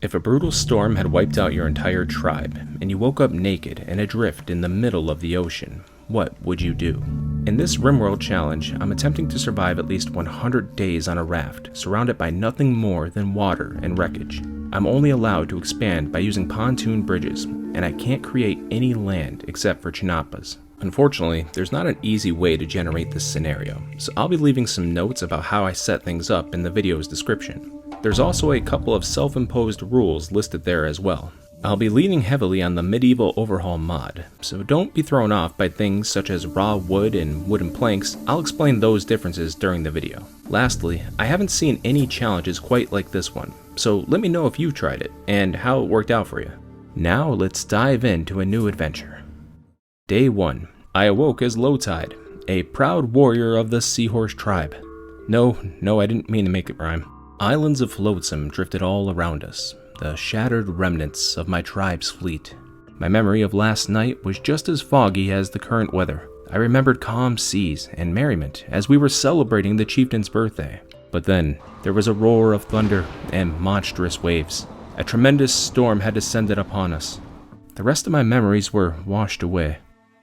If a brutal storm had wiped out your entire tribe, and you woke up naked and adrift in the middle of the ocean, what would you do? In this Rimworld challenge, I'm attempting to survive at least 100 days on a raft, surrounded by nothing more than water and wreckage. I'm only allowed to expand by using pontoon bridges, and I can't create any land except for chinampas. Unfortunately, there's not an easy way to generate this scenario, so I'll be leaving some notes about how I set things up in the video's description. There's also a couple of self-imposed rules listed there as well. I'll be leaning heavily on the medieval overhaul mod, so don't be thrown off by things such as raw wood and wooden planks. I'll explain those differences during the video. Lastly, I haven't seen any challenges quite like this one, so let me know if you've tried it and how it worked out for you. Now let's dive into a new adventure. Day 1. I awoke as Lowtide, a proud warrior of the Seahorse tribe. No, I didn't mean to make it rhyme. Islands of flotsam drifted all around us, the shattered remnants of my tribe's fleet. My memory of last night was just as foggy as the current weather. I remembered calm seas and merriment as we were celebrating the chieftain's birthday. But then, there was a roar of thunder and monstrous waves. A tremendous storm had descended upon us. The rest of my memories were washed away.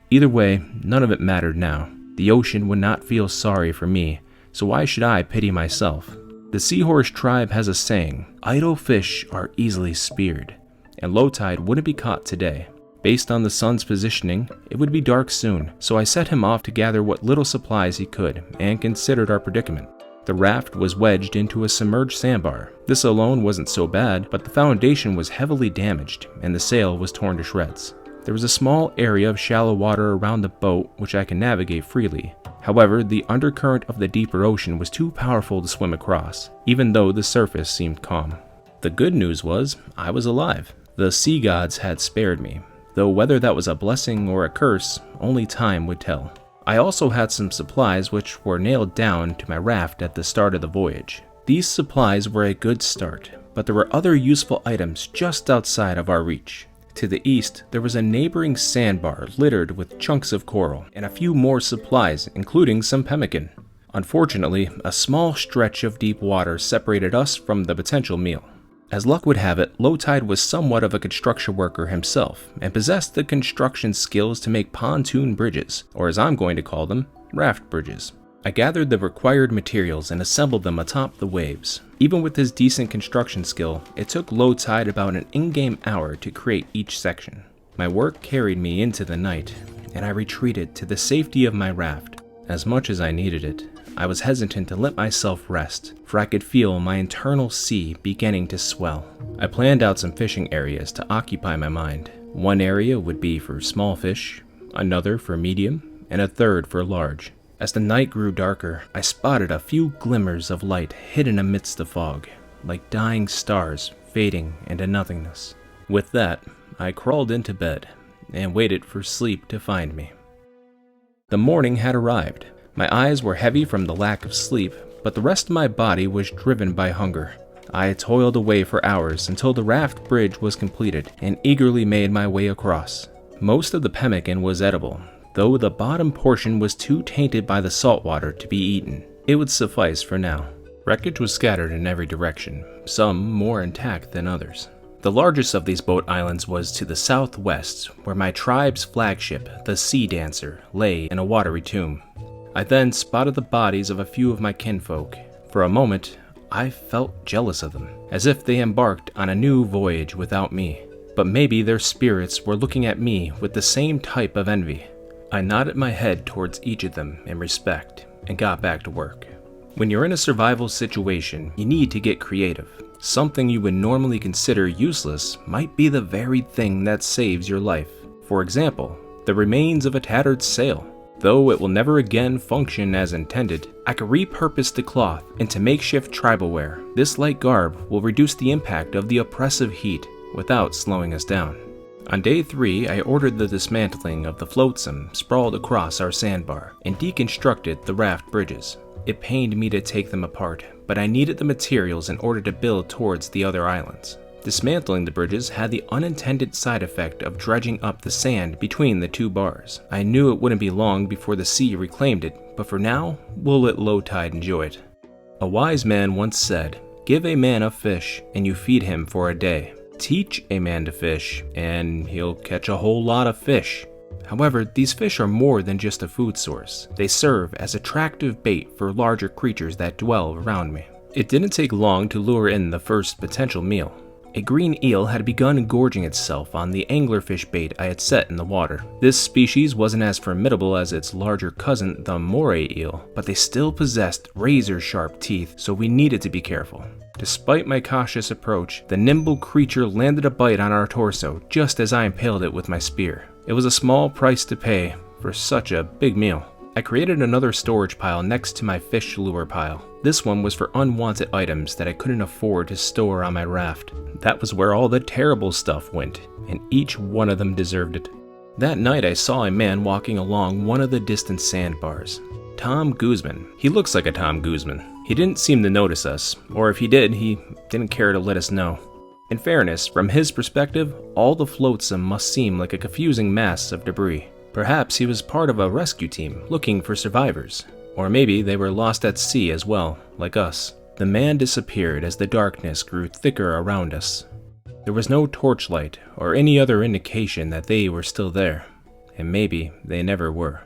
Either way, none of it mattered now. The ocean would not feel sorry for me, so why should I pity myself? The Seahorse tribe has a saying, idle fish are easily speared, and Lowtide wouldn't be caught today. Based on the sun's positioning, it would be dark soon, so I set him off to gather what little supplies he could, and considered our predicament. The raft was wedged into a submerged sandbar. This alone wasn't so bad, but the foundation was heavily damaged, and the sail was torn to shreds. There was a small area of shallow water around the boat which I can navigate freely. However, the undercurrent of the deeper ocean was too powerful to swim across, even though the surface seemed calm. The good news was, I was alive. The sea gods had spared me, though whether that was a blessing or a curse, only time would tell. I also had some supplies which were nailed down to my raft at the start of the voyage. These supplies were a good start, but there were other useful items just outside of our reach. To the east, there was a neighboring sandbar littered with chunks of coral, and a few more supplies, including some pemmican. Unfortunately, a small stretch of deep water separated us from the potential meal. As luck would have it, Lowtide was somewhat of a construction worker himself, and possessed the construction skills to make pontoon bridges, or as I'm going to call them, raft bridges. I gathered the required materials and assembled them atop the waves. Even with his decent construction skill, it took Lowtide about an in-game hour to create each section. My work carried me into the night, and I retreated to the safety of my raft. As much as I needed it, I was hesitant to let myself rest, for I could feel my internal sea beginning to swell. I planned out some fishing areas to occupy my mind. One area would be for small fish, another for medium, and a third for large. As the night grew darker, I spotted a few glimmers of light hidden amidst the fog, like dying stars fading into nothingness. With that, I crawled into bed and waited for sleep to find me. The morning had arrived. My eyes were heavy from the lack of sleep, but the rest of my body was driven by hunger. I toiled away for hours until the raft bridge was completed and eagerly made my way across. Most of the pemmican was edible, though the bottom portion was too tainted by the salt water to be eaten. It would suffice for now. Wreckage was scattered in every direction, some more intact than others. The largest of these boat islands was to the southwest, where my tribe's flagship, the Seadancer, lay in a watery tomb. I then spotted the bodies of a few of my kinfolk. For a moment, I felt jealous of them, as if they embarked on a new voyage without me. But maybe their spirits were looking at me with the same type of envy. I nodded my head towards each of them in respect and got back to work. When you're in a survival situation, you need to get creative. Something you would normally consider useless might be the very thing that saves your life. For example, the remains of a tattered sail. Though it will never again function as intended, I could repurpose the cloth into makeshift tribal wear. This light garb will reduce the impact of the oppressive heat without slowing us down. On day 3, I ordered the dismantling of the flotsam sprawled across our sandbar and deconstructed the raft bridges. It pained me to take them apart, but I needed the materials in order to build towards the other islands. Dismantling the bridges had the unintended side effect of dredging up the sand between the two bars. I knew it wouldn't be long before the sea reclaimed it, but for now, we'll let Lowtide enjoy it. A wise man once said, Give a man a fish, and you feed him for a day. Teach a man to fish, and he'll catch a whole lot of fish. However, these fish are more than just a food source. They serve as attractive bait for larger creatures that dwell around me. It didn't take long to lure in the first potential meal. A green eel had begun gorging itself on the anglerfish bait I had set in the water. This species wasn't as formidable as its larger cousin, the moray eel, but they still possessed razor-sharp teeth, so we needed to be careful. Despite my cautious approach, the nimble creature landed a bite on our torso just as I impaled it with my spear. It was a small price to pay for such a big meal. I created another storage pile next to my fish lure pile. This one was for unwanted items that I couldn't afford to store on my raft. That was where all the terrible stuff went, and each one of them deserved it. That night I saw a man walking along one of the distant sandbars. Tom Guzman. He looks like a Tom Guzman. He didn't seem to notice us, or if he did, he didn't care to let us know. In fairness, from his perspective, all the flotsam must seem like a confusing mass of debris. Perhaps he was part of a rescue team looking for survivors. Or maybe they were lost at sea as well, like us. The man disappeared as the darkness grew thicker around us. There was no torchlight or any other indication that they were still there, and maybe they never were.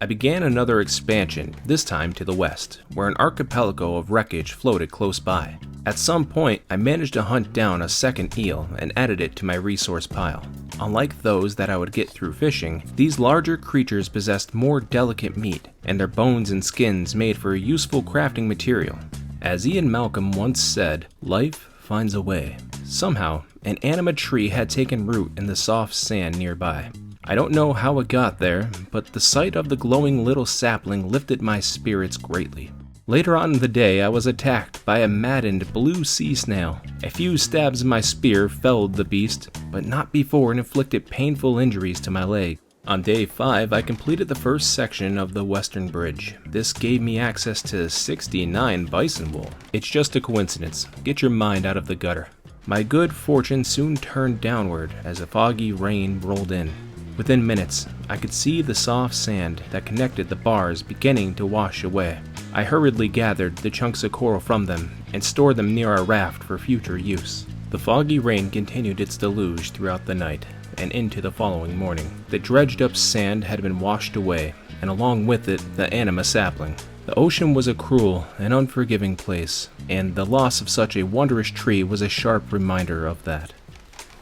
I began another expansion, this time to the west, where an archipelago of wreckage floated close by. At some point, I managed to hunt down a second eel and added it to my resource pile. Unlike those that I would get through fishing, these larger creatures possessed more delicate meat, and their bones and skins made for a useful crafting material. As Ian Malcolm once said, life finds a way. Somehow, an anima tree had taken root in the soft sand nearby. I don't know how it got there, but the sight of the glowing little sapling lifted my spirits greatly. Later on in the day, I was attacked by a maddened blue sea snail. A few stabs of my spear felled the beast, but not before it inflicted painful injuries to my leg. On day 5, I completed the first section of the western bridge. This gave me access to 69 bison wool. It's just a coincidence. Get your mind out of the gutter. My good fortune soon turned downward as a foggy rain rolled in. Within minutes, I could see the soft sand that connected the bars beginning to wash away. I hurriedly gathered the chunks of coral from them and stored them near our raft for future use. The foggy rain continued its deluge throughout the night and into the following morning. The dredged up sand had been washed away, and along with it, the anima sapling. The ocean was a cruel and unforgiving place, and the loss of such a wondrous tree was a sharp reminder of that.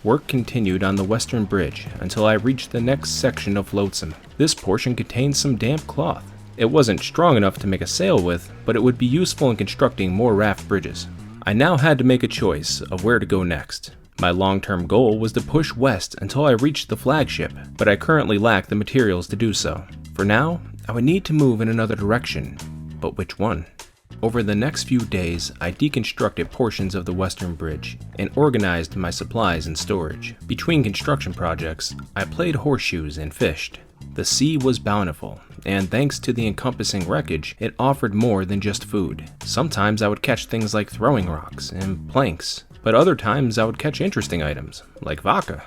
Work continued on the western bridge until I reached the next section of flotsam. This portion contained some damp cloth. It wasn't strong enough to make a sail with, but it would be useful in constructing more raft bridges. I now had to make a choice of where to go next. My long-term goal was to push west until I reached the flagship, but I currently lack the materials to do so. For now, I would need to move in another direction, but which one? Over the next few days, I deconstructed portions of the western bridge and organized my supplies and storage. Between construction projects, I played horseshoes and fished. The sea was bountiful, and thanks to the encompassing wreckage, it offered more than just food. Sometimes I would catch things like throwing rocks and planks, but other times I would catch interesting items, like vodka.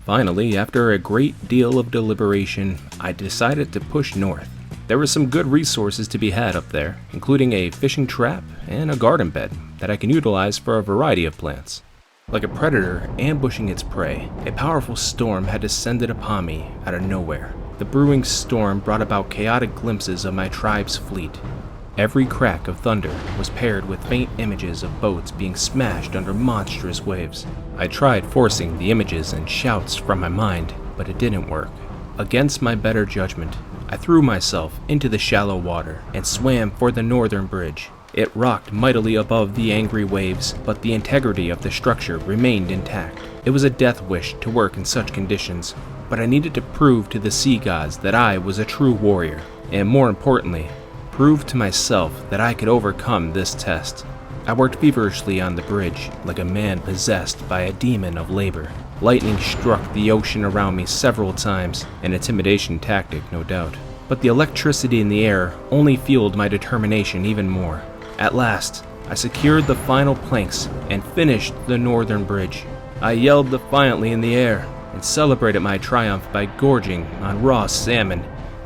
Finally, after a great deal of deliberation, I decided to push north. There were some good resources to be had up there, including a fishing trap and a garden bed that I can utilize for a variety of plants. Like a predator ambushing its prey, a powerful storm had descended upon me out of nowhere. The brewing storm brought about chaotic glimpses of my tribe's fleet. Every crack of thunder was paired with faint images of boats being smashed under monstrous waves. I tried forcing the images and shouts from my mind, but it didn't work. Against my better judgment, I threw myself into the shallow water and swam for the northern bridge. It rocked mightily above the angry waves, but the integrity of the structure remained intact. It was a death wish to work in such conditions, but I needed to prove to the sea gods that I was a true warrior, and more importantly, prove to myself that I could overcome this test. I worked feverishly on the bridge, like a man possessed by a demon of labor. Lightning struck the ocean around me several times, an intimidation tactic, no doubt. But the electricity in the air only fueled my determination even more. At last, I secured the final planks and finished the northern bridge. I yelled defiantly in the air and celebrated my triumph by gorging on raw salmon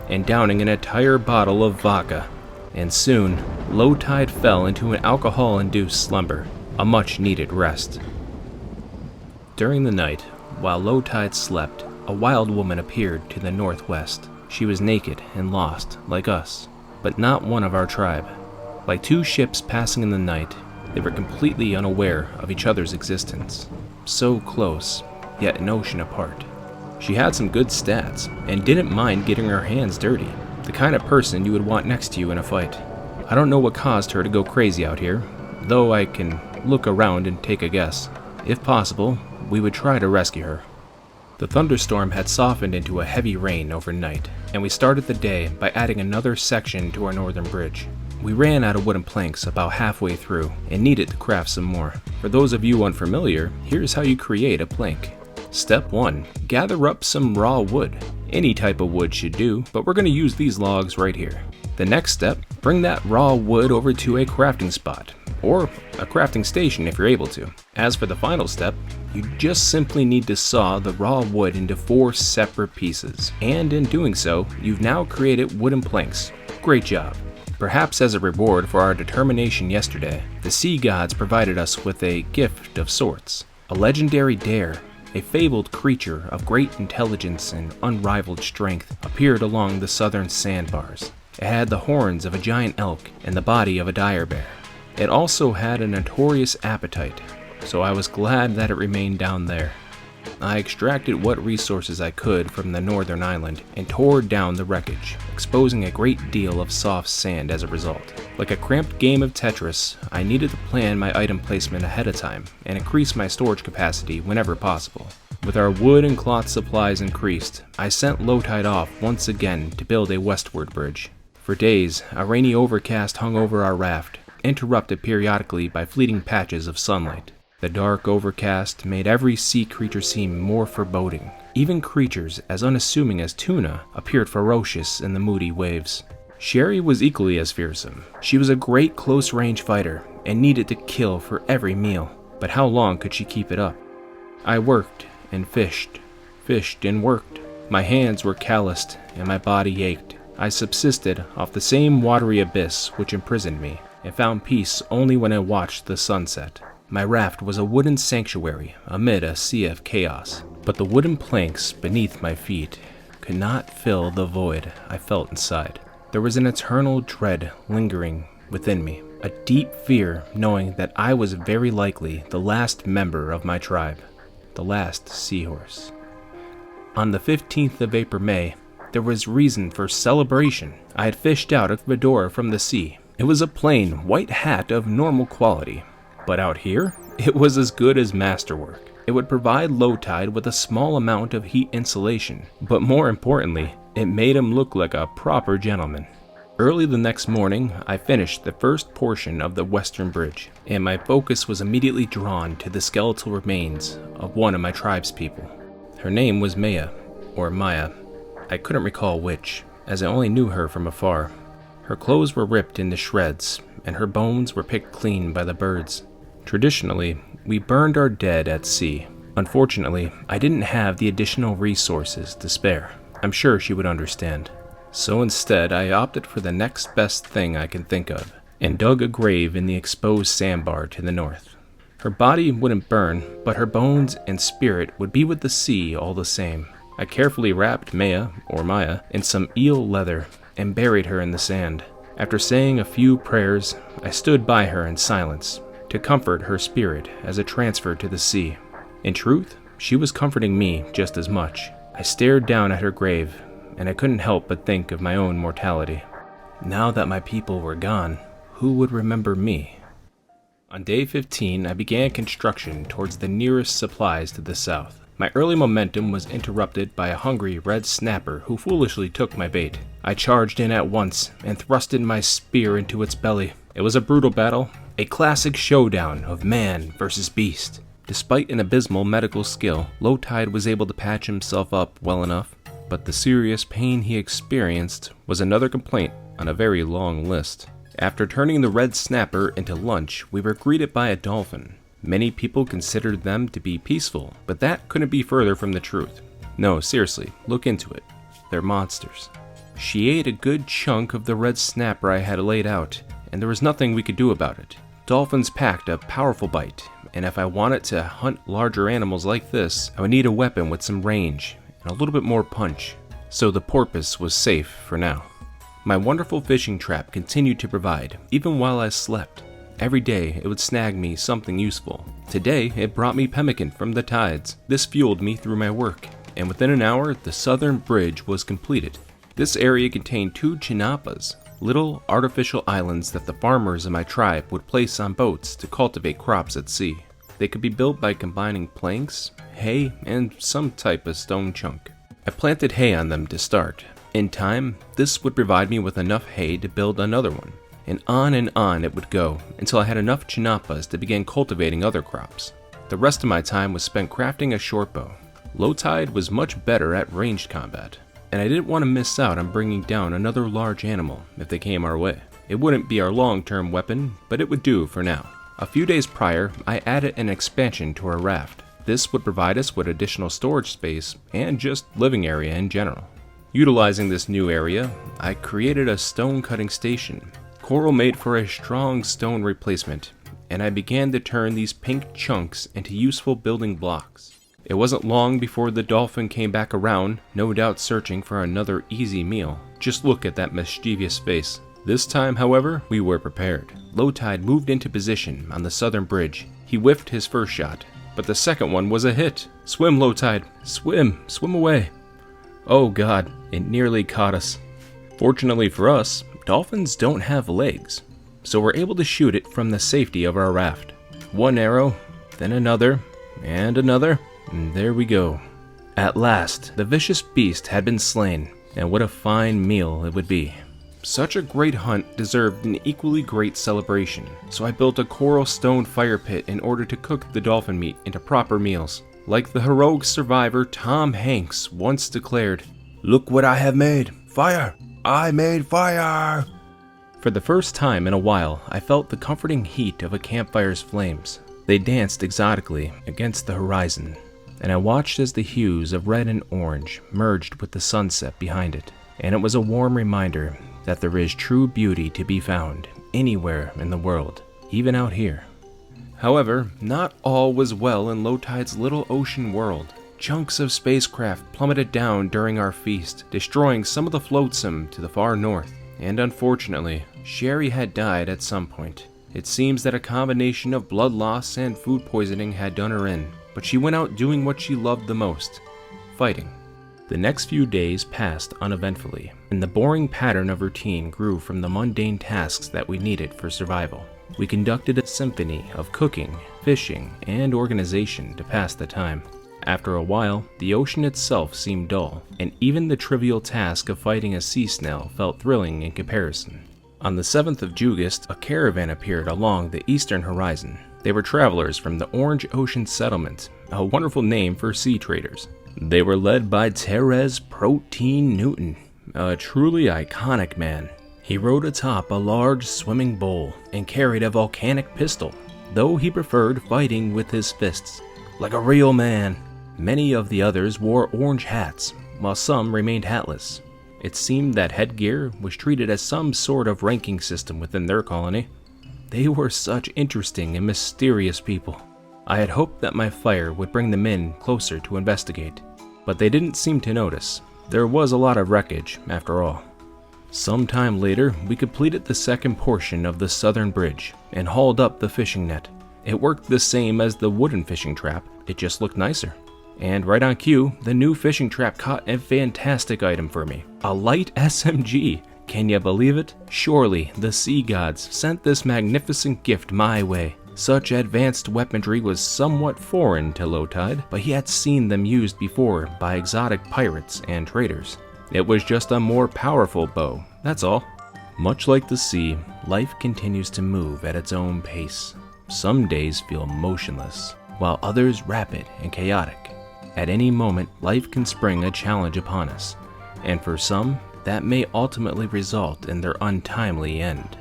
and downing an entire bottle of vodka. And soon, Lowtide fell into an alcohol-induced slumber. a much needed rest. During the night, while Lowtide slept, a wild woman appeared to the northwest. She was naked and lost, like us, but not one of our tribe. Like two ships passing in the night, they were completely unaware of each other's existence. So close, yet an ocean apart. She had some good stats, and didn't mind getting her hands dirty. The kind of person you would want next to you in a fight. I don't know what caused her to go crazy out here, though I can look around and take a guess. If possible, we would try to rescue her. The thunderstorm had softened into a heavy rain overnight, and we started the day by adding another section to our northern bridge. We ran out of wooden planks about halfway through and needed to craft some more. For those of you unfamiliar, here's how you create a plank. Step 1. Gather up some raw wood. Any type of wood should do, but we're going to use these logs right here. The next step, bring that raw wood over to a crafting spot, or a crafting station if you're able to. As for the final step, you just simply need to saw the raw wood into 4 separate pieces, and in doing so, you've now created wooden planks. Great job! Perhaps as a reward for our determination yesterday, the sea gods provided us with a gift of sorts. A legendary dare, a fabled creature of great intelligence and unrivaled strength, appeared along the southern sandbars. It had the horns of a giant elk and the body of a dire bear. It also had a notorious appetite, so I was glad that it remained down there. I extracted what resources I could from the northern island and tore down the wreckage, exposing a great deal of soft sand as a result. Like a cramped game of Tetris, I needed to plan my item placement ahead of time and increase my storage capacity whenever possible. With our wood and cloth supplies increased, I sent Lowtide off once again to build a westward bridge. For days, a rainy overcast hung over our raft, interrupted periodically by fleeting patches of sunlight. The dark overcast made every sea creature seem more foreboding. Even creatures as unassuming as tuna appeared ferocious in the moody waves. Sherry was equally as fearsome. She was a great close-range fighter and needed to kill for every meal. But how long could she keep it up? I worked and fished and worked. My hands were calloused and my body ached. I subsisted off the same watery abyss which imprisoned me, and found peace only when I watched the sunset. My raft was a wooden sanctuary amid a sea of chaos, but the wooden planks beneath my feet could not fill the void I felt inside. There was an eternal dread lingering within me, a deep fear knowing that I was very likely the last member of my tribe, the last seahorse. On the 15th of April, May, there was reason for celebration. I had fished out a fedora from the sea. It was a plain, white hat of normal quality. But out here, it was as good as masterwork. It would provide Lowtide with a small amount of heat insulation, but more importantly, it made him look like a proper gentleman. Early the next morning, I finished the first portion of the western bridge, and my focus was immediately drawn to the skeletal remains of one of my tribespeople. Her name was Maya, or Maya. I couldn't recall which, as I only knew her from afar. Her clothes were ripped into shreds, and her bones were picked clean by the birds. Traditionally, we burned our dead at sea. Unfortunately, I didn't have the additional resources to spare. I'm sure she would understand. So instead, I opted for the next best thing I can think of, and dug a grave in the exposed sandbar to the north. Her body wouldn't burn, but her bones and spirit would be with the sea all the same. I carefully wrapped Maya, or Maya, in some eel leather and buried her in the sand. After saying a few prayers, I stood by her in silence, to comfort her spirit as it transferred to the sea. In truth, she was comforting me just as much. I stared down at her grave, and I couldn't help but think of my own mortality. Now that my people were gone, who would remember me? On day 15, I began construction towards the nearest supplies to the south. My early momentum was interrupted by a hungry red snapper who foolishly took my bait. I charged in at once and thrusted my spear into its belly. It was a brutal battle, a classic showdown of man versus beast. Despite an abysmal medical skill, Lowtide was able to patch himself up well enough, but the serious pain he experienced was another complaint on a very long list. After turning the red snapper into lunch, we were greeted by a dolphin. Many people considered them to be peaceful, but that couldn't be further from the truth. No, seriously, look into it. They're monsters. She ate a good chunk of the red snapper I had laid out, and there was nothing we could do about it. Dolphins packed a powerful bite, and if I wanted to hunt larger animals like this, I would need a weapon with some range and a little bit more punch, so the porpoise was safe for now. My wonderful fishing trap continued to provide, even while I slept. Every day it would snag me something useful. Today it brought me pemmican from the tides. This fueled me through my work, and within an hour the southern bridge was completed. This area contained 2 chinapas, little artificial islands that the farmers of my tribe would place on boats to cultivate crops at sea. They could be built by combining planks, hay, and some type of stone chunk. I planted hay on them to start. In time, this would provide me with enough hay to build another one, and on it would go until I had enough chinapas to begin cultivating other crops. The rest of my time was spent crafting a short bow. Lowtide was much better at ranged combat, and I didn't want to miss out on bringing down another large animal if they came our way. It wouldn't be our long-term weapon, but it would do for now. A few days prior, I added an expansion to our raft. This would provide us with additional storage space and just living area in general. Utilizing this new area, I created a stone cutting station. Coral made for a strong stone replacement, and I began to turn these pink chunks into useful building blocks. It wasn't long before the dolphin came back around, no doubt searching for another easy meal. Just look at that mischievous face. This time, however, we were prepared. Lowtide moved into position on the southern bridge. He whiffed his first shot, but the second one was a hit. Swim, Lowtide. Swim away. Oh god, it nearly caught us. Fortunately for us, dolphins don't have legs, so we're able to shoot it from the safety of our raft. One arrow, then another, and another, and there we go. At last, the vicious beast had been slain, and what a fine meal it would be. Such a great hunt deserved an equally great celebration, so I built a coral stone fire pit in order to cook the dolphin meat into proper meals. Like the heroic survivor Tom Hanks once declared, "Look what I have made! Fire! I made fire!" For the first time in a while, I felt the comforting heat of a campfire's flames. They danced exotically against the horizon, and I watched as the hues of red and orange merged with the sunset behind it. And it was a warm reminder that there is true beauty to be found anywhere in the world, even out here. However, not all was well in Lowtide's little ocean world. Chunks of spacecraft plummeted down during our feast, destroying some of the flotsam to the far north. And unfortunately, Sherry had died at some point. It seems that a combination of blood loss and food poisoning had done her in, but she went out doing what she loved the most, fighting. The next few days passed uneventfully, and the boring pattern of routine grew from the mundane tasks that we needed for survival. We conducted a symphony of cooking, fishing, and organization to pass the time. After a while, the ocean itself seemed dull, and even the trivial task of fighting a sea snail felt thrilling in comparison. On the 7th of August, a caravan appeared along the eastern horizon. They were travelers from the Orange Ocean Settlement, a wonderful name for sea traders. They were led by Therese Protein Newton, a truly iconic man. He rode atop a large swimming bowl and carried a volcanic pistol, though he preferred fighting with his fists, like a real man. Many of the others wore orange hats, while some remained hatless. It seemed that headgear was treated as some sort of ranking system within their colony. They were such interesting and mysterious people. I had hoped that my fire would bring them in closer to investigate, but they didn't seem to notice. There was a lot of wreckage, after all. Sometime later, we completed the second portion of the southern bridge and hauled up the fishing net. It worked the same as the wooden fishing trap, it just looked nicer. And right on cue, the new fishing trap caught a fantastic item for me, a light SMG. Can you believe it? Surely the sea gods sent this magnificent gift my way. Such advanced weaponry was somewhat foreign to Lowtide, but he had seen them used before by exotic pirates and traders. It was just a more powerful bow, that's all. Much like the sea, life continues to move at its own pace. Some days feel motionless, while others rapid and chaotic. At any moment, life can spring a challenge upon us, and for some, that may ultimately result in their untimely end.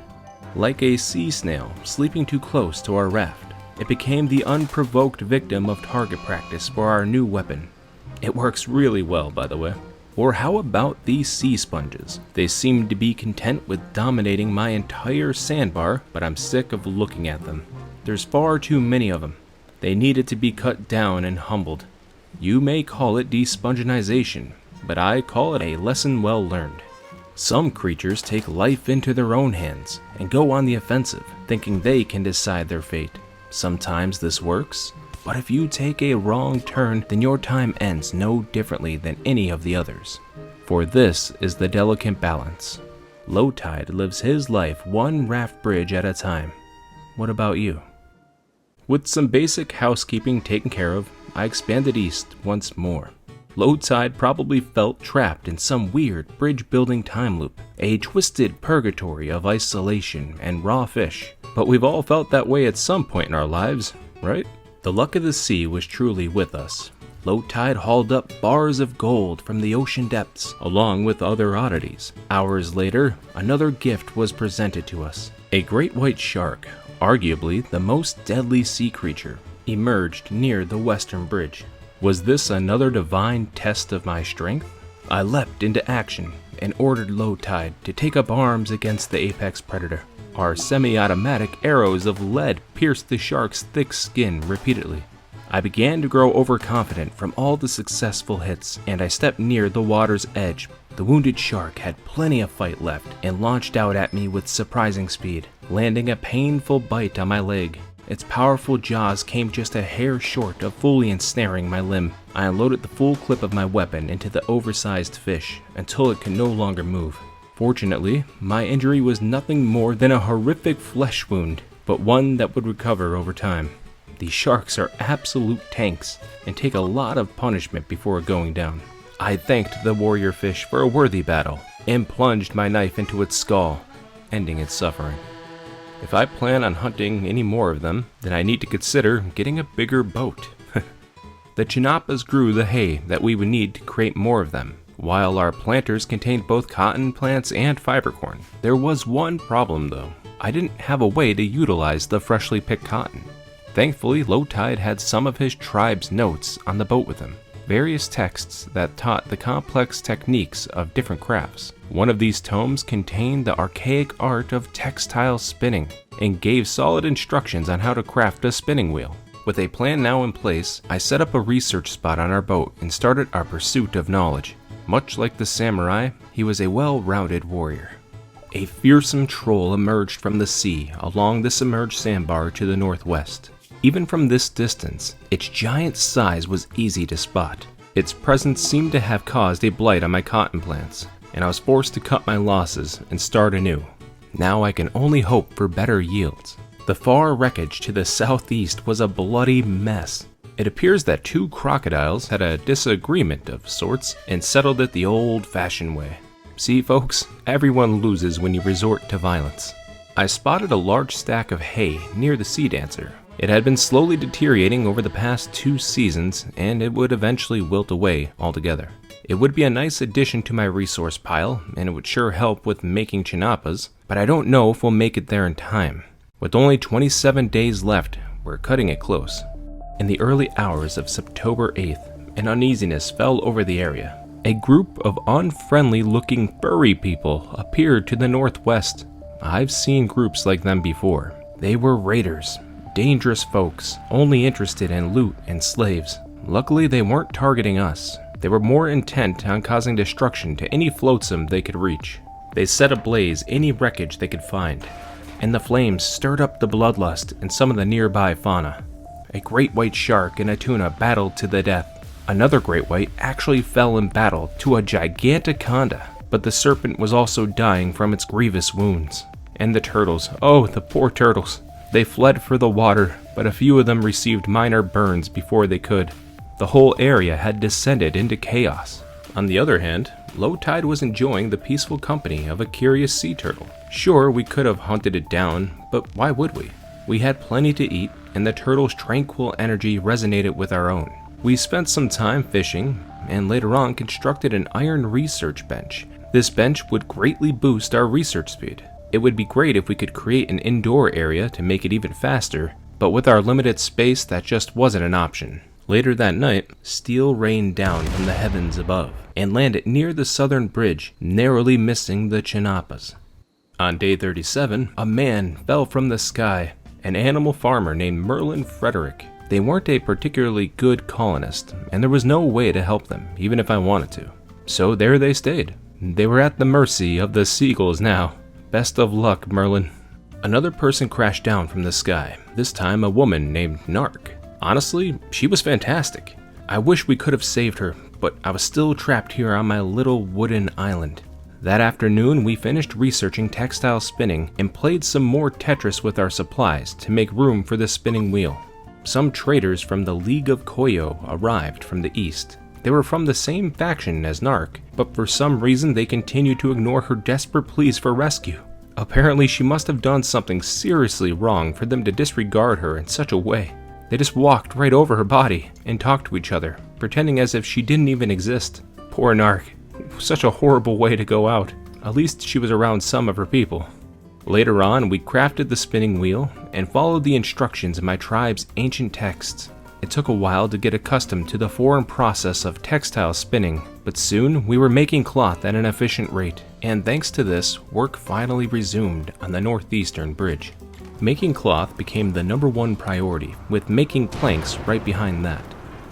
Like a sea snail sleeping too close to our raft, it became the unprovoked victim of target practice for our new weapon. It works really well, by the way. Or how about these sea sponges? They seem to be content with dominating my entire sandbar, but I'm sick of looking at them. There's far too many of them. They needed to be cut down and humbled. You may call it desponginization, but I call it a lesson well learned. Some creatures take life into their own hands and go on the offensive, thinking they can decide their fate. Sometimes this works, but if you take a wrong turn, then your time ends no differently than any of the others. For this is the delicate balance. Lowtide lives his life one raft bridge at a time. What about you? With some basic housekeeping taken care of, I expanded east once more. Lowtide probably felt trapped in some weird bridge-building time loop, a twisted purgatory of isolation and raw fish. But we've all felt that way at some point in our lives, right? The luck of the sea was truly with us. Lowtide hauled up bars of gold from the ocean depths, along with other oddities. Hours later, another gift was presented to us. A great white shark, arguably the most deadly sea creature, emerged near the western bridge. Was this another divine test of my strength? I leapt into action and ordered Lowtide to take up arms against the apex predator. Our semi-automatic arrows of lead pierced the shark's thick skin repeatedly. I began to grow overconfident from all the successful hits, and I stepped near the water's edge. The wounded shark had plenty of fight left and launched out at me with surprising speed, landing a painful bite on my leg. Its powerful jaws came just a hair short of fully ensnaring my limb. I unloaded the full clip of my weapon into the oversized fish until it could no longer move. Fortunately, my injury was nothing more than a horrific flesh wound, but one that would recover over time. These sharks are absolute tanks and take a lot of punishment before going down. I thanked the warrior fish for a worthy battle and plunged my knife into its skull, ending its suffering. If I plan on hunting any more of them, then I need to consider getting a bigger boat. The Chinampas grew the hay that we would need to create more of them, while our planters contained both cotton plants and fiber corn. There was one problem though. I didn't have a way to utilize the freshly picked cotton. Thankfully, Lowtide had some of his tribe's notes on the boat with him, various texts that taught the complex techniques of different crafts. One of these tomes contained the archaic art of textile spinning and gave solid instructions on how to craft a spinning wheel. With a plan now in place, I set up a research spot on our boat and started our pursuit of knowledge. Much like the samurai, he was a well-rounded warrior. A fearsome troll emerged from the sea along the submerged sandbar to the northwest. Even from this distance, its giant size was easy to spot. Its presence seemed to have caused a blight on my cotton plants, and I was forced to cut my losses and start anew. Now I can only hope for better yields. The far wreckage to the southeast was a bloody mess. It appears that two crocodiles had a disagreement of sorts and settled it the old-fashioned way. See folks, everyone loses when you resort to violence. I spotted a large stack of hay near the Seadancer. It had been slowly deteriorating over the past 2 seasons, and it would eventually wilt away altogether. It would be a nice addition to my resource pile, and it would sure help with making Chinampas, but I don't know if we'll make it there in time. With only 27 days left, we're cutting it close. In the early hours of October 8th, an uneasiness fell over the area. A group of unfriendly-looking furry people appeared to the northwest. I've seen groups like them before. They were raiders. Dangerous folks, only interested in loot and slaves. Luckily, they weren't targeting us. They were more intent on causing destruction to any flotsam they could reach. They set ablaze any wreckage they could find, and the flames stirred up the bloodlust in some of the nearby fauna. A great white shark and a tuna battled to the death. Another great white actually fell in battle to a giganticonda, but the serpent was also dying from its grievous wounds. And the turtles, oh, the poor turtles. They fled for the water, but a few of them received minor burns before they could. The whole area had descended into chaos. On the other hand, Lowtide was enjoying the peaceful company of a curious sea turtle. Sure, we could have hunted it down, but why would we? We had plenty to eat, and the turtle's tranquil energy resonated with our own. We spent some time fishing, and later on constructed an iron research bench. This bench would greatly boost our research speed. It would be great if we could create an indoor area to make it even faster, but with our limited space that just wasn't an option. Later that night, steel rained down from the heavens above and landed near the southern bridge, narrowly missing the Chinapas. On day 37, a man fell from the sky, an animal farmer named Merlin Frederick. They weren't a particularly good colonist, and there was no way to help them, even if I wanted to. So there they stayed. They were at the mercy of the seagulls now. Best of luck, Merlin. Another person crashed down from the sky, this time a woman named Narc. Honestly, she was fantastic. I wish we could have saved her, but I was still trapped here on my little wooden island. That afternoon, we finished researching textile spinning and played some more Tetris with our supplies to make room for the spinning wheel. Some traders from the League of Koyo arrived from the east. They were from the same faction as Narc, but for some reason they continued to ignore her desperate pleas for rescue. Apparently she must have done something seriously wrong for them to disregard her in such a way. They just walked right over her body and talked to each other, pretending as if she didn't even exist. Poor Narc. Such a horrible way to go out. At least she was around some of her people. Later on, we crafted the spinning wheel and followed the instructions in my tribe's ancient texts. It took a while to get accustomed to the foreign process of textile spinning, but soon we were making cloth at an efficient rate, and thanks to this, work finally resumed on the northeastern bridge. Making cloth became the #1 priority, with making planks right behind that.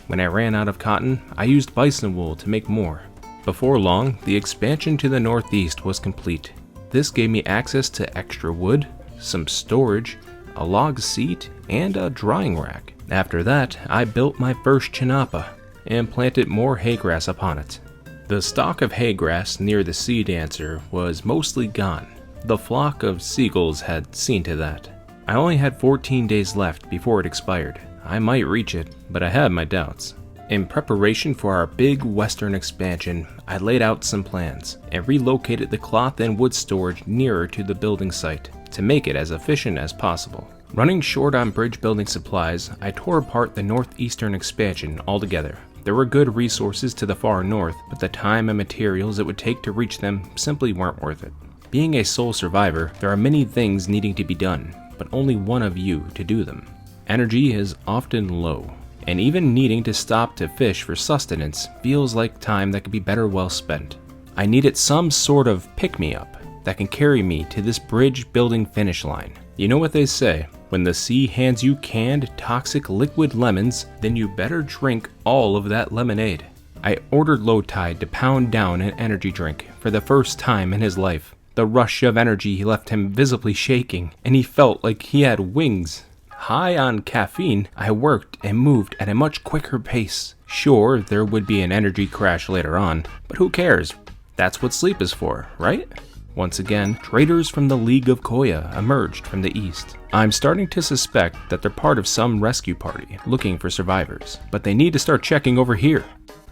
When I ran out of cotton, I used bison wool to make more. Before long, the expansion to the northeast was complete. This gave me access to extra wood, some storage, a log seat, and a drying rack. After that, I built my first chinapa and planted more haygrass upon it. The stock of haygrass near the Seadancer was mostly gone. The flock of seagulls had seen to that. I only had 14 days left before it expired. I might reach it, but I had my doubts. In preparation for our big western expansion, I laid out some plans and relocated the cloth and wood storage nearer to the building site to make it as efficient as possible. Running short on bridge building supplies, I tore apart the northeastern expansion altogether. There were good resources to the far north, but the time and materials it would take to reach them simply weren't worth it. Being a sole survivor, there are many things needing to be done, but only one of you to do them. Energy is often low, and even needing to stop to fish for sustenance feels like time that could be better well spent. I needed some sort of pick-me-up that can carry me to this bridge building finish line. You know what they say, when the sea hands you canned, toxic liquid lemons, then you better drink all of that lemonade. I ordered Lowtide to pound down an energy drink for the first time in his life. The rush of energy left him visibly shaking, and he felt like he had wings. High on caffeine, I worked and moved at a much quicker pace. Sure, there would be an energy crash later on, but who cares? That's what sleep is for, right? Once again, traders from the League of Koya emerged from the east. I'm starting to suspect that they're part of some rescue party looking for survivors, but they need to start checking over here.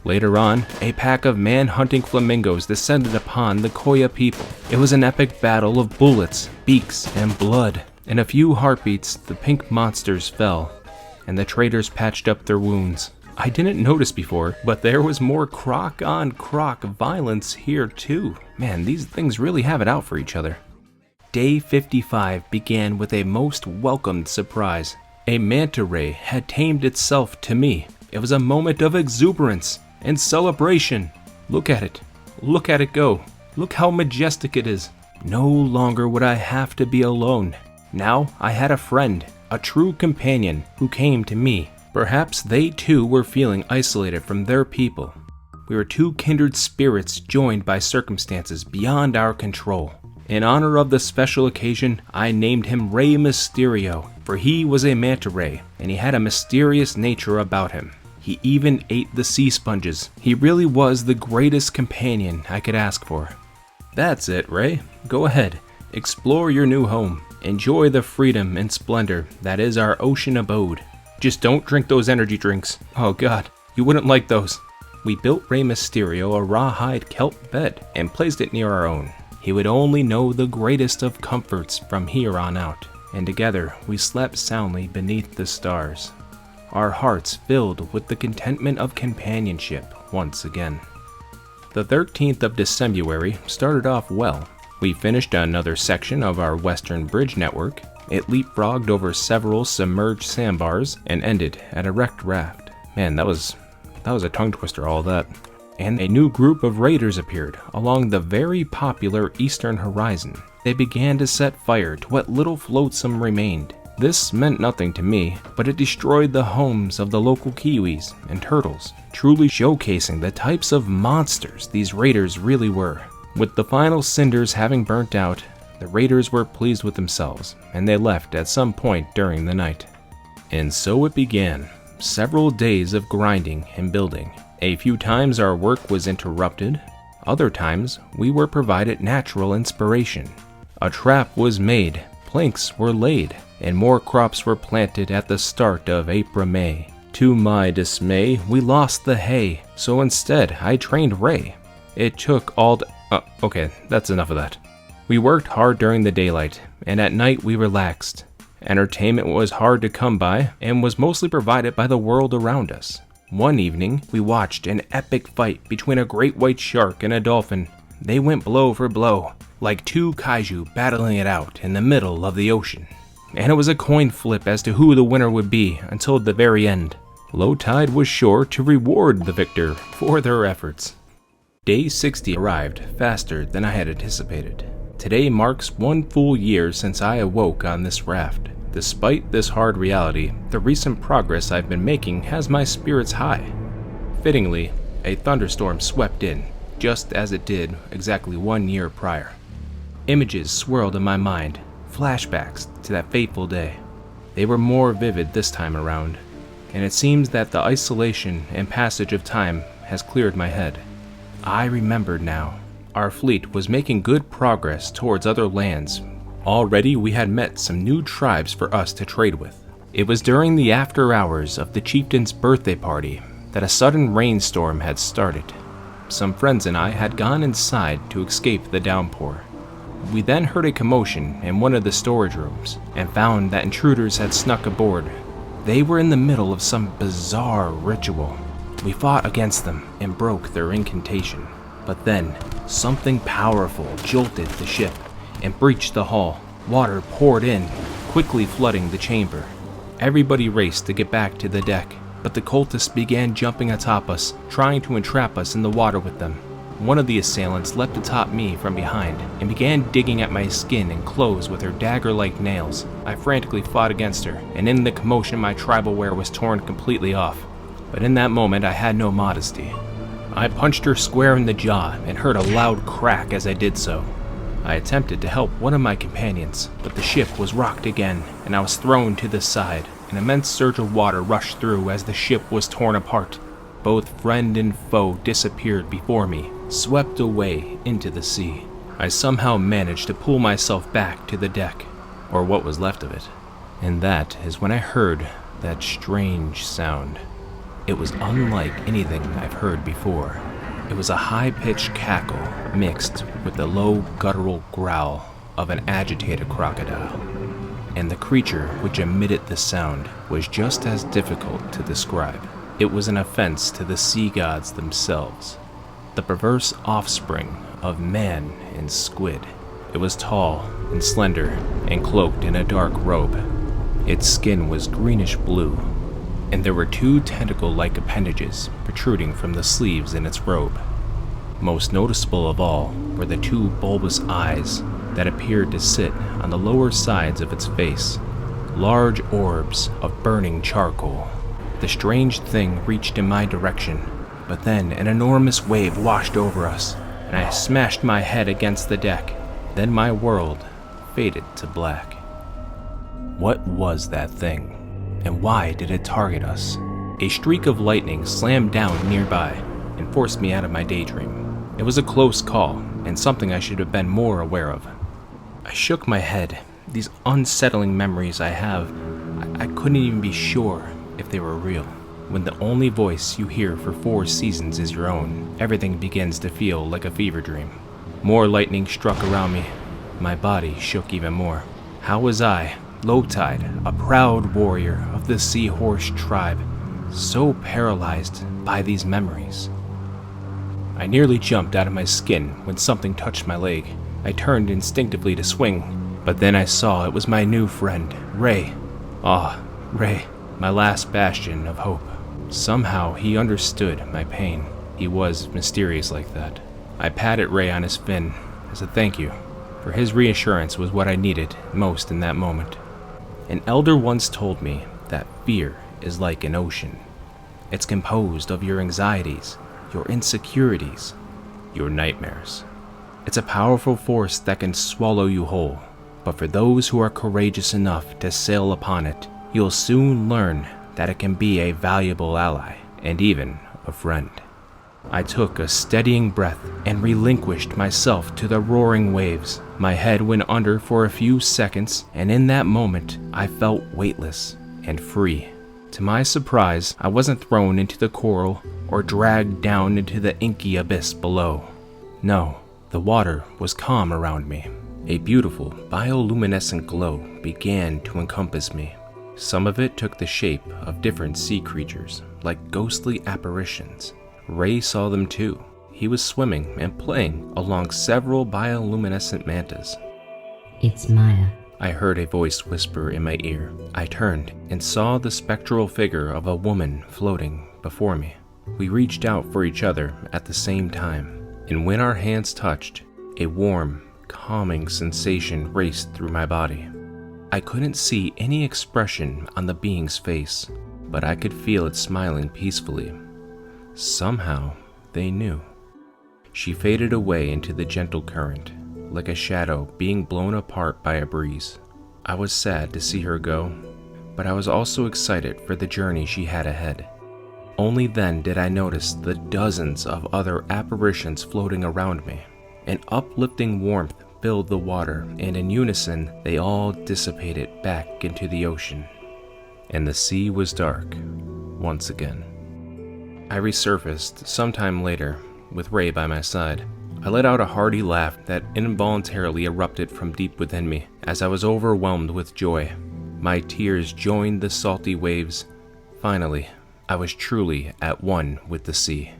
Later on, a pack of man-hunting flamingos descended upon the Koya people. It was an epic battle of bullets, beaks, and blood. In a few heartbeats, the pink monsters fell, and the traders patched up their wounds. I didn't notice before, but there was more croc-on-croc violence here too. Man, these things really have it out for each other. Day 55 began with a most welcomed surprise. A manta ray had tamed itself to me. It was a moment of exuberance and celebration. Look at it. Look at it go. Look how majestic it is. No longer would I have to be alone. Now I had a friend, a true companion who came to me. Perhaps they too were feeling isolated from their people. We were two kindred spirits joined by circumstances beyond our control. In honor of the special occasion, I named him Rey Mysterio, for he was a manta ray, and he had a mysterious nature about him. He even ate the sea sponges. He really was the greatest companion I could ask for. That's it, Ray. Go ahead. Explore your new home. Enjoy the freedom and splendor that is our ocean abode. Just don't drink those energy drinks. Oh god, you wouldn't like those. We built Rey Mysterio a rawhide kelp bed and placed it near our own. He would only know the greatest of comforts from here on out, and together we slept soundly beneath the stars, our hearts filled with the contentment of companionship once again. The 13th of December started off well. We finished another section of our western bridge network. It leapfrogged over several submerged sandbars and ended at a wrecked raft. Man, that was a tongue twister, all that. And a new group of raiders appeared along the very popular eastern horizon. They began to set fire to what little flotsam remained. This meant nothing to me, but it destroyed the homes of the local kiwis and turtles, truly showcasing the types of monsters these raiders really were. With the final cinders having burnt out, the raiders were pleased with themselves, and they left at some point during the night. And so it began. Several days of grinding and building. A few times our work was interrupted. Other times we were provided natural inspiration. A trap was made, planks were laid, and more crops were planted at the start of April-May. To my dismay, we lost the hay, so instead I trained Ray. It took all okay, that's enough of that. We worked hard during the daylight, and at night we relaxed. Entertainment was hard to come by, and was mostly provided by the world around us. One evening, we watched an epic fight between a great white shark and a dolphin. They went blow for blow, like two kaiju battling it out in the middle of the ocean. And it was a coin flip as to who the winner would be until the very end. Lowtide was sure to reward the victor for their efforts. Day 60 arrived faster than I had anticipated. Today marks 1 full year since I awoke on this raft. Despite this hard reality, the recent progress I've been making has my spirits high. Fittingly, a thunderstorm swept in, just as it did exactly 1 year prior. Images swirled in my mind, flashbacks to that fateful day. They were more vivid this time around, and it seems that the isolation and passage of time has cleared my head. I remembered now. Our fleet was making good progress towards other lands. Already we had met some new tribes for us to trade with. It was during the after hours of the chieftain's birthday party that a sudden rainstorm had started. Some friends and I had gone inside to escape the downpour. We then heard a commotion in one of the storage rooms and found that intruders had snuck aboard. They were in the middle of some bizarre ritual. We fought against them and broke their incantation. But then, something powerful jolted the ship and breached the hull. Water poured in, quickly flooding the chamber. Everybody raced to get back to the deck, but the cultists began jumping atop us, trying to entrap us in the water with them. One of the assailants leapt atop me from behind and began digging at my skin and clothes with her dagger-like nails. I frantically fought against her, and in the commotion my tribal wear was torn completely off. But in that moment I had no modesty. I punched her square in the jaw and heard a loud crack as I did so. I attempted to help one of my companions, but the ship was rocked again, and I was thrown to the side. An immense surge of water rushed through as the ship was torn apart. Both friend and foe disappeared before me, swept away into the sea. I somehow managed to pull myself back to the deck, or what was left of it. And that is when I heard that strange sound. It was unlike anything I've heard before. It was a high-pitched cackle mixed with the low guttural growl of an agitated crocodile. And the creature which emitted the sound was just as difficult to describe. It was an offense to the sea gods themselves, the perverse offspring of man and squid. It was tall and slender and cloaked in a dark robe. Its skin was greenish blue, and there were 2 tentacle-like appendages protruding from the sleeves in its robe. Most noticeable of all were the 2 bulbous eyes that appeared to sit on the lower sides of its face, large orbs of burning charcoal. The strange thing reached in my direction, but then an enormous wave washed over us, and I smashed my head against the deck. Then my world faded to black. What was that thing? And why did it target us? A streak of lightning slammed down nearby and forced me out of my daydream. It was a close call, and something I should have been more aware of. I shook my head. These unsettling memories I have, I couldn't even be sure if they were real. When the only voice you hear for 4 seasons is your own, everything begins to feel like a fever dream. More lightning struck around me. My body shook even more. How was I, Lowtide, a proud warrior of the Seahorse tribe, so paralyzed by these memories? I nearly jumped out of my skin when something touched my leg. I turned instinctively to swing, but then I saw it was my new friend, Ray. Ah, Ray, my last bastion of hope. Somehow he understood my pain. He was mysterious like that. I patted Ray on his fin as a thank you, for his reassurance was what I needed most in that moment. An elder once told me that fear is like an ocean. It's composed of your anxieties, your insecurities, your nightmares. It's a powerful force that can swallow you whole, but for those who are courageous enough to sail upon it, you'll soon learn that it can be a valuable ally and even a friend. I took a steadying breath and relinquished myself to the roaring waves. My head went under for a few seconds, and in that moment, I felt weightless and free. To my surprise, I wasn't thrown into the coral or dragged down into the inky abyss below. No, the water was calm around me. A beautiful bioluminescent glow began to encompass me. Some of it took the shape of different sea creatures, like ghostly apparitions. Ray saw them too. He was swimming and playing along several bioluminescent mantas. It's Maya. I heard a voice whisper in my ear. I turned and saw the spectral figure of a woman floating before me. We reached out for each other at the same time, and when our hands touched, a warm, calming sensation raced through my body. I couldn't see any expression on the being's face, but I could feel it smiling peacefully. Somehow, they knew. She faded away into the gentle current, like a shadow being blown apart by a breeze. I was sad to see her go, but I was also excited for the journey she had ahead. Only then did I notice the dozens of other apparitions floating around me. An uplifting warmth filled the water, and in unison, they all dissipated back into the ocean. And the sea was dark once again. I resurfaced sometime later, with Ray by my side. I let out a hearty laugh that involuntarily erupted from deep within me as I was overwhelmed with joy. My tears joined the salty waves. Finally, I was truly at one with the sea.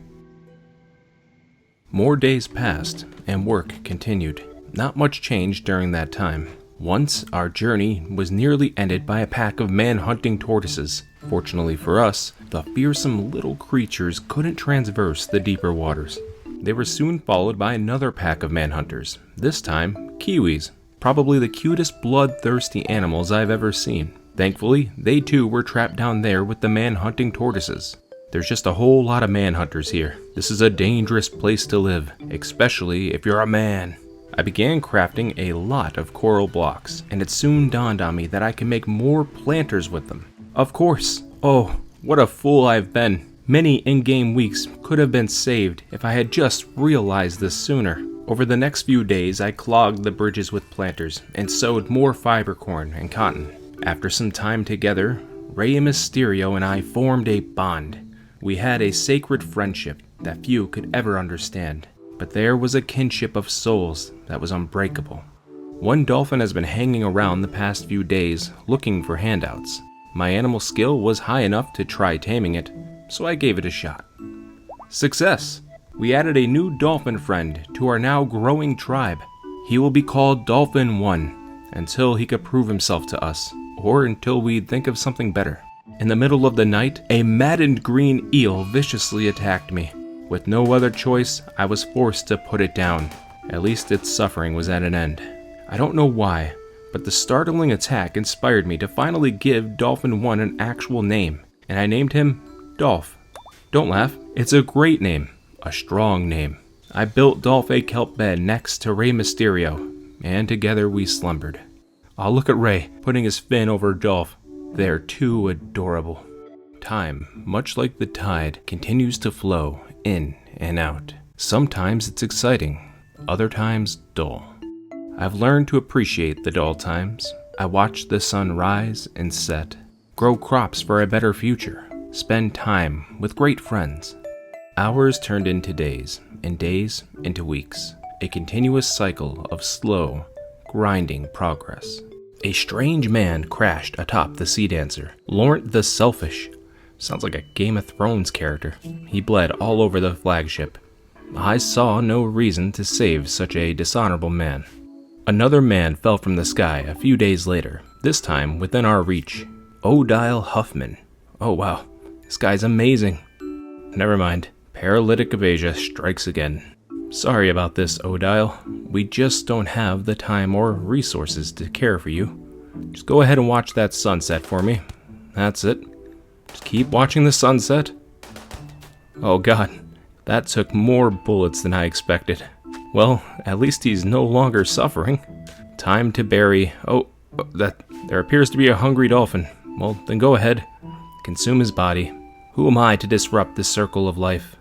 More days passed, and work continued. Not much changed during that time. Once, our journey was nearly ended by a pack of man-hunting tortoises. Fortunately for us, the fearsome little creatures couldn't traverse the deeper waters. They were soon followed by another pack of manhunters, this time kiwis, probably the cutest bloodthirsty animals I've ever seen. Thankfully, they too were trapped down there with the man-hunting tortoises. There's just a whole lot of manhunters here. This is a dangerous place to live, especially if you're a man. I began crafting a lot of coral blocks, and it soon dawned on me that I can make more planters with them. Of course. Oh, what a fool I've been. Many in-game weeks could have been saved if I had just realized this sooner. Over the next few days, I clogged the bridges with planters and sowed more fiber corn and cotton. After some time together, Rey Mysterio and I formed a bond. We had a sacred friendship that few could ever understand. But there was a kinship of souls that was unbreakable. One dolphin has been hanging around the past few days looking for handouts. My animal skill was high enough to try taming it, so I gave it a shot. Success! We added a new dolphin friend to our now growing tribe. He will be called Dolphin 1 until he could prove himself to us, or until we think of something better. In the middle of the night, a maddened green eel viciously attacked me. With no other choice, I was forced to put it down. At least its suffering was at an end. I don't know why, but the startling attack inspired me to finally give Dolphin 1 an actual name, and I named him Dolph. Don't laugh, it's a great name, a strong name. I built Dolph a kelp bed next to Rey Mysterio, and together we slumbered. Oh, look at Ray, putting his fin over Dolph. They're too adorable. Time, much like the tide, continues to flow in and out. Sometimes it's exciting, other times dull. I've learned to appreciate the dull times. I watch the sun rise and set, grow crops for a better future, spend time with great friends. Hours turned into days, and days into weeks. A continuous cycle of slow, grinding progress. A strange man crashed atop the Seadancer. Laurent the Selfish. Sounds like a Game of Thrones character. He bled all over the flagship. I saw no reason to save such a dishonorable man. Another man fell from the sky a few days later, this time within our reach. Odile Huffman. Oh wow, This guy's amazing. Never mind. Paralytic aphasia strikes again. Sorry about this, Odile. We just don't have the time or resources to care for you. Just go ahead and watch that sunset for me. That's it. Just keep watching the sunset. Oh god, that took more bullets than I expected. Well, at least he's no longer suffering. Time to bury... there appears to be a hungry dolphin. Well, then go ahead. Consume his body. Who am I to disrupt this circle of life?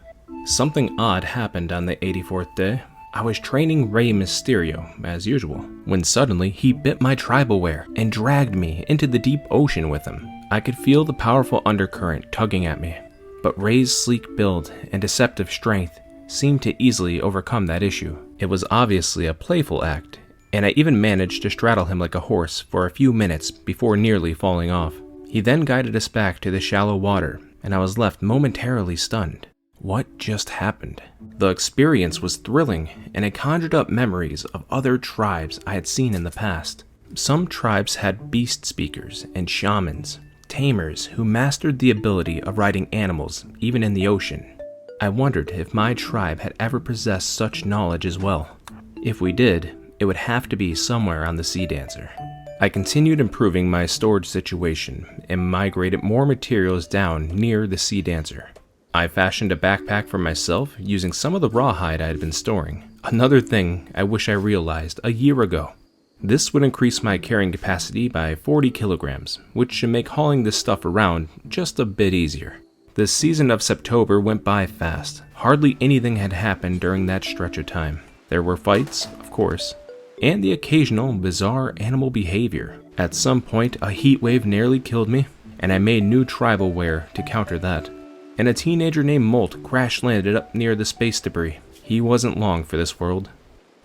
Something odd happened on the 84th day. I was training Rey Mysterio, as usual, when suddenly he bit my tribal wear and dragged me into the deep ocean with him. I could feel the powerful undercurrent tugging at me, but Rey's sleek build and deceptive strength seemed to easily overcome that issue. It was obviously a playful act, and I even managed to straddle him like a horse for a few minutes before nearly falling off. He then guided us back to the shallow water, and I was left momentarily stunned. What just happened? The experience was thrilling, and it conjured up memories of other tribes I had seen in the past. Some tribes had beast speakers and shamans, tamers who mastered the ability of riding animals even in the ocean. I wondered if my tribe had ever possessed such knowledge as well. If we did, it would have to be somewhere on the Seadancer. I continued improving my storage situation and migrated more materials down near the Seadancer. I fashioned a backpack for myself using some of the rawhide I had been storing. Another thing I wish I realized a year ago. This would increase my carrying capacity by 40 kilograms, which should make hauling this stuff around just a bit easier. The season of September went by fast. Hardly anything had happened during that stretch of time. There were fights, of course, and the occasional bizarre animal behavior. At some point, a heat wave nearly killed me, and I made new tribal wear to counter that. And a teenager named Molt crash-landed up near the space debris. He wasn't long for this world.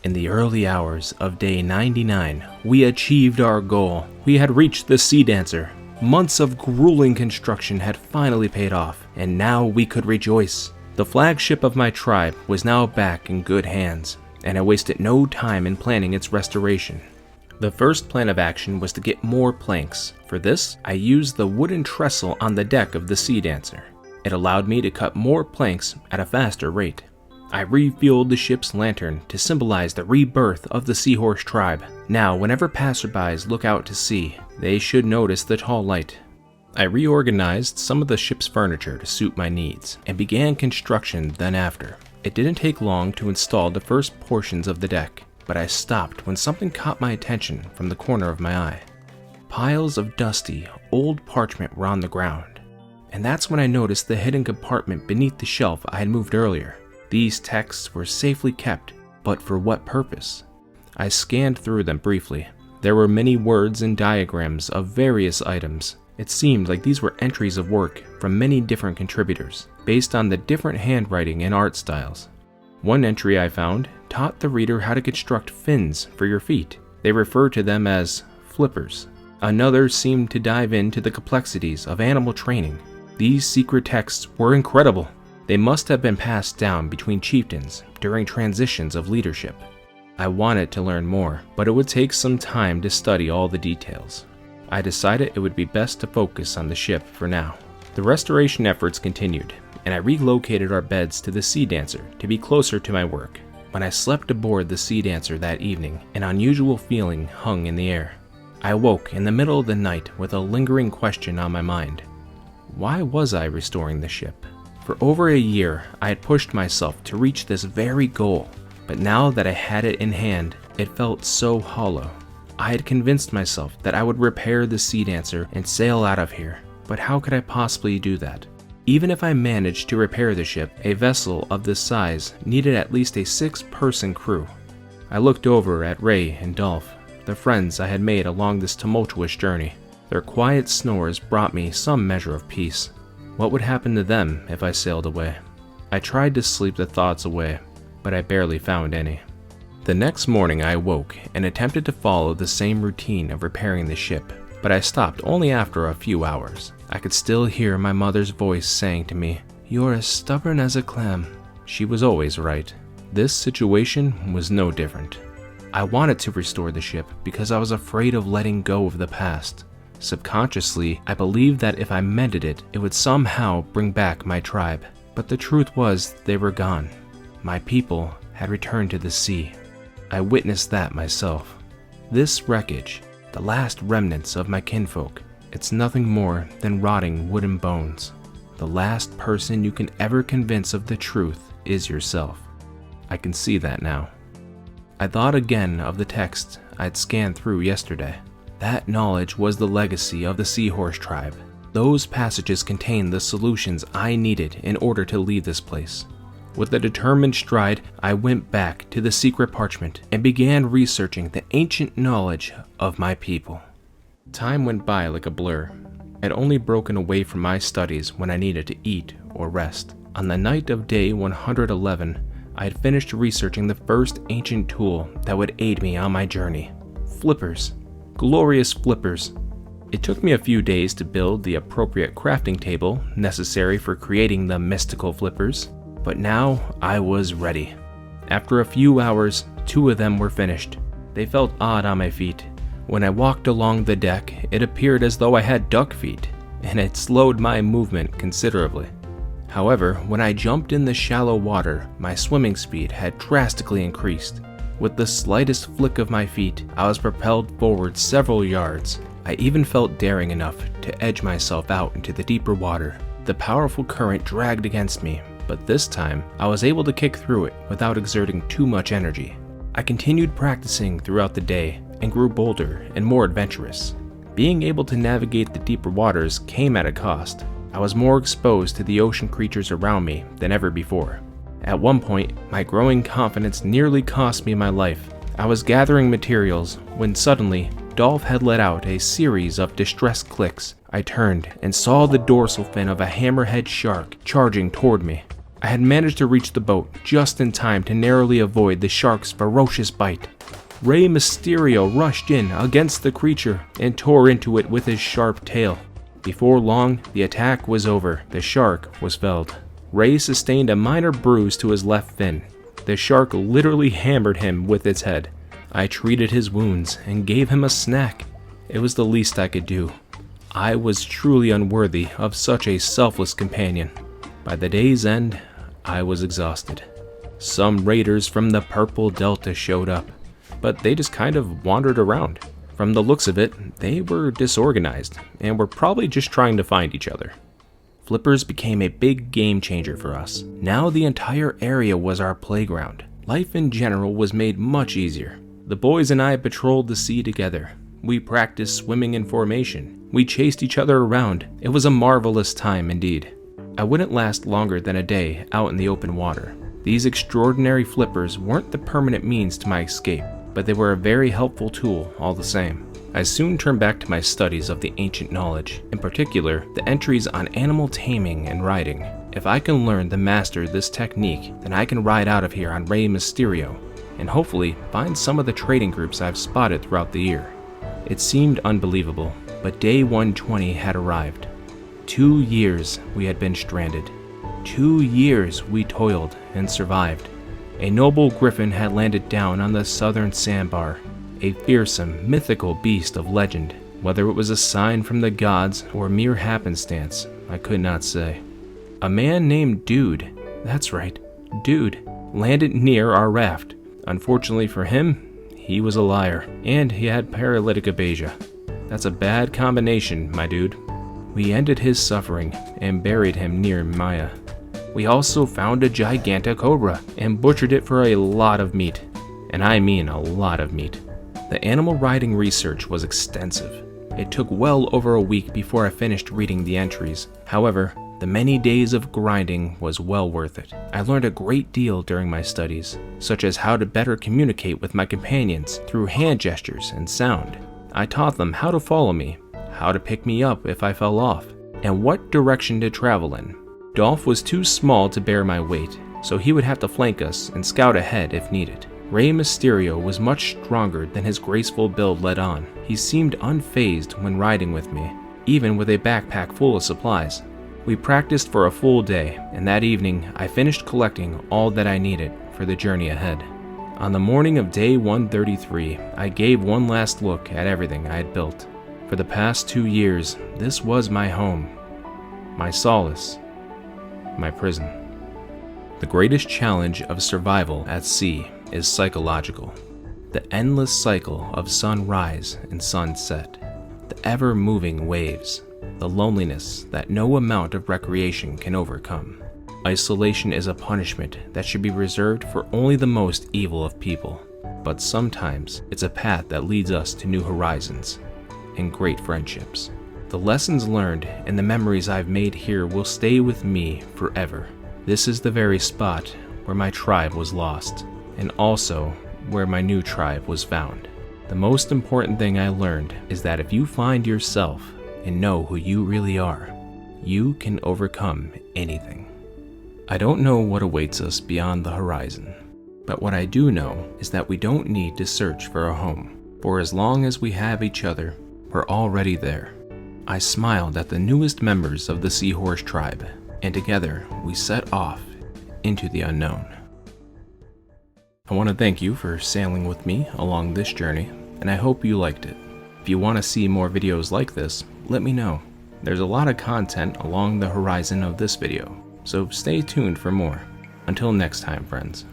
In the early hours of day 99, we achieved our goal. We had reached the Seadancer. Months of grueling construction had finally paid off, and now we could rejoice. The flagship of my tribe was now back in good hands, and I wasted no time in planning its restoration. The first plan of action was to get more planks. For this, I used the wooden trestle on the deck of the Seadancer. It allowed me to cut more planks at a faster rate. I refueled the ship's lantern to symbolize the rebirth of the Seahorse tribe. Now, whenever passerbys look out to sea, they should notice the tall light. I reorganized some of the ship's furniture to suit my needs, and began construction then after. It didn't take long to install the first portions of the deck, but I stopped when something caught my attention from the corner of my eye. Piles of dusty, old parchment were on the ground, and that's when I noticed the hidden compartment beneath the shelf I had moved earlier. These texts were safely kept, but for what purpose? I scanned through them briefly. There were many words and diagrams of various items. It seemed like these were entries of work from many different contributors, based on the different handwriting and art styles. One entry I found taught the reader how to construct fins for your feet. They referred to them as flippers. Another seemed to dive into the complexities of animal training. These secret texts were incredible. They must have been passed down between chieftains during transitions of leadership. I wanted to learn more, but it would take some time to study all the details. I decided it would be best to focus on the ship for now. The restoration efforts continued, and I relocated our beds to the Seadancer to be closer to my work. When I slept aboard the Seadancer that evening, an unusual feeling hung in the air. I woke in the middle of the night with a lingering question on my mind. Why was I restoring the ship? For over a year, I had pushed myself to reach this very goal, but now that I had it in hand, it felt so hollow. I had convinced myself that I would repair the Seadancer and sail out of here, but how could I possibly do that? Even if I managed to repair the ship, a vessel of this size needed at least a 6-person crew. I looked over at Rey and Dolph, the friends I had made along this tumultuous journey. Their quiet snores brought me some measure of peace. What would happen to them if I sailed away? I tried to sleep the thoughts away, but I barely found any. The next morning I awoke and attempted to follow the same routine of repairing the ship, but I stopped only after a few hours. I could still hear my mother's voice saying to me, "You're as stubborn as a clam." She was always right. This situation was no different. I wanted to restore the ship because I was afraid of letting go of the past. Subconsciously, I believed that if I mended it, it would somehow bring back my tribe. But the truth was, they were gone. My people had returned to the sea. I witnessed that myself. This wreckage, the last remnants of my kinfolk, it's nothing more than rotting wooden bones. The last person you can ever convince of the truth is yourself. I can see that now. I thought again of the text I'd scanned through yesterday. That knowledge was the legacy of the Seahorse tribe. Those passages contained the solutions I needed in order to leave this place. With a determined stride, I went back to the secret parchment and began researching the ancient knowledge of my people. Time went by like a blur. I'd only broken away from my studies when I needed to eat or rest. On the night of day 111, I had finished researching the first ancient tool that would aid me on my journey. Flippers. Glorious flippers. It took me a few days to build the appropriate crafting table necessary for creating the mystical flippers, but now I was ready. After a few hours, 2 of them were finished. They felt odd on my feet. When I walked along the deck, it appeared as though I had duck feet, and it slowed my movement considerably. However, when I jumped in the shallow water, my swimming speed had drastically increased. With the slightest flick of my feet, I was propelled forward several yards. I even felt daring enough to edge myself out into the deeper water. The powerful current dragged against me, but this time I was able to kick through it without exerting too much energy. I continued practicing throughout the day and grew bolder and more adventurous. Being able to navigate the deeper waters came at a cost. I was more exposed to the ocean creatures around me than ever before. At one point, my growing confidence nearly cost me my life. I was gathering materials when suddenly, Dolph had let out a series of distressed clicks. I turned and saw the dorsal fin of a hammerhead shark charging toward me. I had managed to reach the boat just in time to narrowly avoid the shark's ferocious bite. Rey Mysterio rushed in against the creature and tore into it with his sharp tail. Before long, the attack was over. The shark was felled. Rey sustained a minor bruise to his left fin. The shark literally hammered him with its head. I treated his wounds and gave him a snack. It was the least I could do. I was truly unworthy of such a selfless companion. By the day's end, I was exhausted. Some raiders from the Purple Delta showed up, but they just kind of wandered around. From the looks of it, they were disorganized and were probably just trying to find each other. Flippers became a big game changer for us. Now the entire area was our playground. Life in general was made much easier. The boys and I patrolled the sea together. We practiced swimming in formation. We chased each other around. It was a marvelous time indeed. I wouldn't last longer than a day out in the open water. These extraordinary flippers weren't the permanent means to my escape, but they were a very helpful tool all the same. I soon turned back to my studies of the ancient knowledge, in particular, the entries on animal taming and riding. If I can learn to master this technique, then I can ride out of here on Rey Mysterio, and hopefully find some of the trading groups I've spotted throughout the year. It seemed unbelievable, but day 120 had arrived. 2 years we had been stranded. 2 years we toiled and survived. A noble griffin had landed down on the southern sandbar, a fearsome, mythical beast of legend. Whether it was a sign from the gods or mere happenstance, I could not say. A man named Dude, that's right, Dude, landed near our raft. Unfortunately for him, he was a liar, and he had paralytic aphasia. That's a bad combination, my dude. We ended his suffering and buried him near Maya. We also found a gigantic cobra and butchered it for a lot of meat. And I mean a lot of meat. The animal riding research was extensive. It took well over a week before I finished reading the entries. However, the many days of grinding was well worth it. I learned a great deal during my studies, such as how to better communicate with my companions through hand gestures and sound. I taught them how to follow me, how to pick me up if I fell off, and what direction to travel in. Dolph was too small to bear my weight, so he would have to flank us and scout ahead if needed. Rey Mysterio was much stronger than his graceful build let on. He seemed unfazed when riding with me, even with a backpack full of supplies. We practiced for a full day, and that evening I finished collecting all that I needed for the journey ahead. On the morning of day 133, I gave one last look at everything I had built. For the past 2 years, this was my home, my solace, my prison. The greatest challenge of survival at sea is psychological. The endless cycle of sunrise and sunset, the ever-moving waves, the loneliness that no amount of recreation can overcome. Isolation is a punishment that should be reserved for only the most evil of people, but sometimes it's a path that leads us to new horizons and great friendships. The lessons learned and the memories I've made here will stay with me forever. This is the very spot where my tribe was lost, and also where my new tribe was found. The most important thing I learned is that if you find yourself and know who you really are, you can overcome anything. I don't know what awaits us beyond the horizon, but what I do know is that we don't need to search for a home, for as long as we have each other, we're already there. I smiled at the newest members of the Seahorse tribe, and together we set off into the unknown. I want to thank you for sailing with me along this journey, and I hope you liked it. If you want to see more videos like this, let me know. There's a lot of content along the horizon of this video, so stay tuned for more. Until next time, friends.